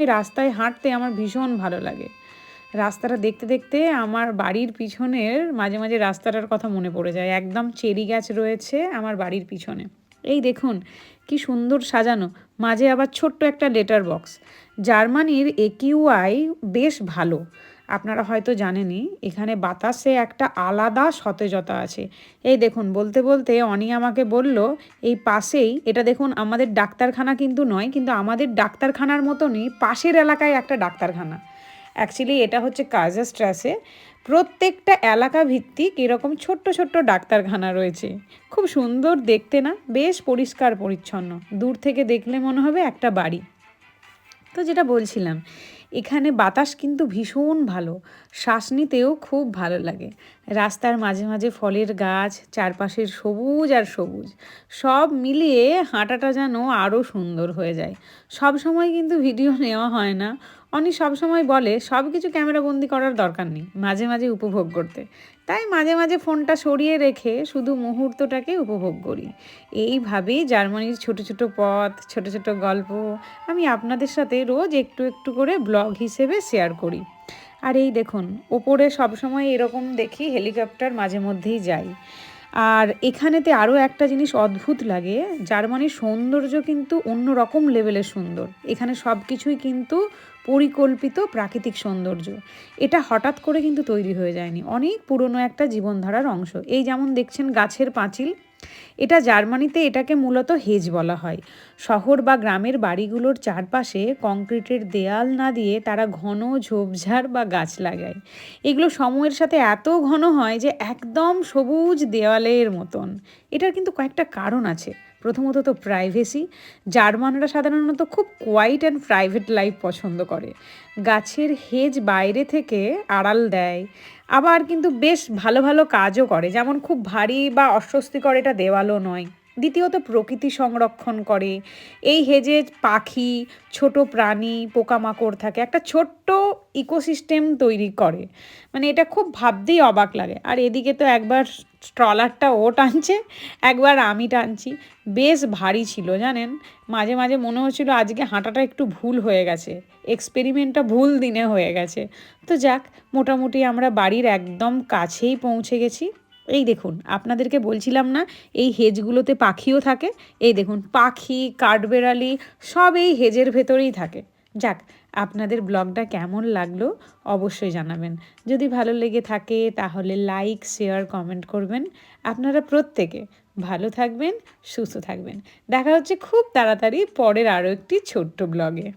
এই রাস্তায় হাঁটতে আমার ভীষণ ভালো লাগে। রাস্তাটা দেখতে দেখতে আমার বাড়ির পিছনের মাঝে মাঝে রাস্তাটার কথা মনে পড়ে যায়। একদম চেরি গাছ রয়েছে আমার বাড়ির পিছনে। এই দেখুন কি সুন্দর সাজানো, মাঝে আবার ছোট্ট একটা লেটার বক্স। জার্মানির একিউআই বেশ ভালো, আপনারা হয়তো জানেনই। এখানে বাতাসে একটা আলাদা সতেজতা আছে। এই দেখুন বলতে বলতে অনি আমাকে বলল, এই পাশেই, এটা দেখুন আমাদের ডাক্তারখানা কিন্তু নয়, কিন্তু আমাদের ডাক্তারখানার মতনই পাশের এলাকায় একটা ডাক্তারখানা। অ্যাকচুয়ালি এটা হচ্ছে কাজাস্ট্রাসে। প্রত্যেকটা এলাকা ভিত্তিক এরকম ছোট্ট ছোট্ট ডাক্তারখানা রয়েছে। খুব সুন্দর দেখতে না, বেশ পরিষ্কার পরিচ্ছন্ন, দূর থেকে দেখলে মনে হবে একটা বাড়ি। তো যেটা বলছিলাম, এখানে বাতাস কিন্তু ভীষণ ভালো, শ্বাস নিতেও খুব ভালো লাগে। রাস্তার মাঝে মাঝে ফলের গাছ, চারপাশের সবুজ আর সবুজ, সব মিলিয়ে হাঁটাটা যেন আরও সুন্দর হয়ে যায়। সব সময় কিন্তু ভিডিও নেওয়া হয় না। অনি সব সময় বলে সব কিছু ক্যামেরাবন্দি করার দরকার নেই, মাঝে মাঝে উপভোগ করতে। তাই মাঝে মাঝে ফোনটা সরিয়ে রেখে শুধু মুহূর্তটাকে উপভোগ করি। এইভাবেই জার্মানির ছোট ছোট পথ, ছোট ছোট গল্প আমি আপনাদের সাথে রোজ একটু একটু করে ব্লগ হিসেবে শেয়ার করি। আর এই দেখুন ওপরে সবসময় এরকম দেখি হেলিকপ্টার মাঝে মধ্যেই যায়। আর এখানেতে আরও একটা জিনিস অদ্ভুত লাগে, জার্মানির সৌন্দর্য কিন্তু অন্য রকম লেভেলের সুন্দর। এখানে সব কিছুই কিন্তু পরিকল্পিত প্রাকৃতিক সৌন্দর্য। এটা হঠাৎ করে কিন্তু তৈরি হয়ে যায়নি, অনেক পুরনো একটা জীবনধারার অংশ। এই যেমন দেখছেন গাছের পাঁচিল, এটা জার্মানিতে এটাকে মূলত হেজ বলা হয়। শহর বা গ্রামের বাড়িগুলোর চারপাশে কংক্রিটের দেয়াল না দিয়ে তারা ঘন ঝোপঝাড় বা গাছ লাগায়। এগুলো সময়ের সাথে এত ঘন হয় যে একদম সবুজ দেওয়ালের মতন। এটার কিন্তু কয়েকটা কারণ আছে। প্রথমত তো প্রাইভেসি। জার্মানরা সাধারণত খুব কোয়াইট অ্যান্ড প্রাইভেট লাইফ পছন্দ করে। গাছের হেজ বাইরে থেকে আড়াল দেয়, আবার কিন্তু বেশ ভালো ভালো কাজও করে, যেমন খুব ভারী বা অস্বস্তিকর এটা দেওয়ালও নয়। দ্বিতীয়ত প্রকৃতি সংরক্ষণ করে। এই হেজে পাখি, ছোট প্রাণী, পোকামাকড় থাকে, একটা ছোট্ট ইকোসিস্টেম তৈরি করে। মানে এটা খুব ভাবতেই অবাক লাগে। আর এদিকে তো একবার ট্রলারটা ও টানছে, একবার আমি টানছি। বেশ ভারী ছিল জানেন, মাঝে মাঝে মনে হচ্ছিল আজকে হাঁটাটা একটু ভুল হয়ে গেছে, এক্সপেরিমেন্টটা ভুল দিনে হয়ে গেছে। তো যাক, মোটামুটি আমরা বাড়ির একদম কাছেই পৌঁছে গেছি। এই দেখুন আপনাদেরকে বলছিলাম না এই হেজগুলোতে পাখিও থাকে। এই দেখুন পাখি, কাঠবেড়ালি সব এই হেজের ভেতরেই থাকে। যাক, আপনাদের ব্লগটা কেমন লাগলো অবশ্যই জানাবেন। যদি ভালো লেগে থাকে তাহলে লাইক, শেয়ার, কমেন্ট করবেন। আপনারা প্রত্যেকে ভালো থাকবেন, সুস্থ থাকবেন। দেখা হচ্ছে খুব তাড়াতাড়ি পরের আরও একটি ছোট্ট ব্লগে।